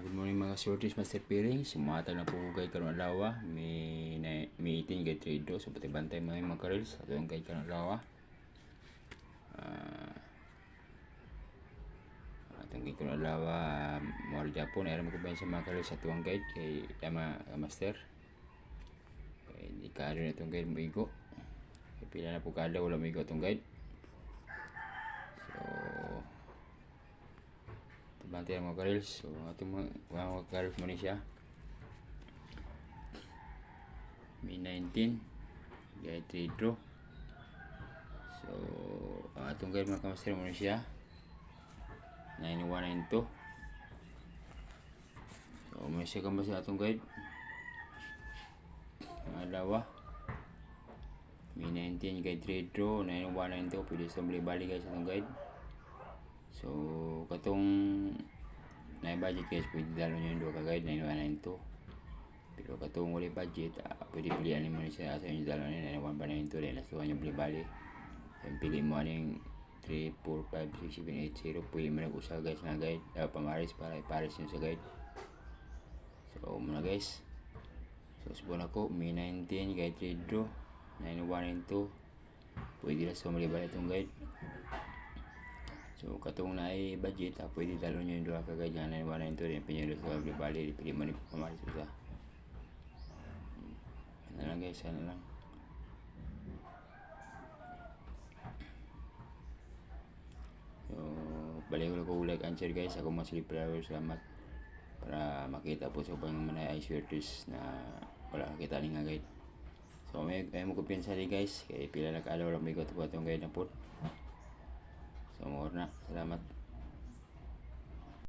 Good morning mga shorties, Master Piring. Sumatag na po kay karon adlaw. May 18 kay trade so pati bantay mga karels ato yung kay karon adlaw. Atong kay karon adlaw mo Japon ay mo ko sa mga karels sa tuwang guide kay tama Master. Kay di ka rin itong guide mo igo. Kay pila na po kada wala mo igo itong guide. Bantay ang mga karels. So atong mga karels mo ni siya. May 19 gaya 3 draw. So atong guide mga kamaster mo ni siya 9192. So may siya kamba sa atong guide ang adlaw. May 19 gaya 3 draw 9192. Pwede sa bali guys atong guide. So katong na budget guys pwede dalo nyo yung 2 ka guide 9192. Pero katong wala budget pwede pilihan mo ni siya sa inyo dalo ni 9192 dahil last one yung bali. Yung pili mo yung 3, 4, 5, 6, 7, 8, 0 pwede mo nag-usa guys nga guide pamaris para ipares nyo sa guide. So muna guys. So subon ako may 19 guide 3 draw 9192. Pwede lang sa bali itong guide. So katong na ay budget pwede dalo nyo yung 2 ka guide nga 9192 din pinyalo sa bali pili mo ni pamaris usa. Ano lang guys, ano lang. So balik ko like answer guys. Ako mga flower, salamat para makita po sa pang mga ice shorties na wala kita ni nga guide. So may mo kumpiyansa di guys kay pila na kaalaw lang may ko itong guide na po. So more na, salamat.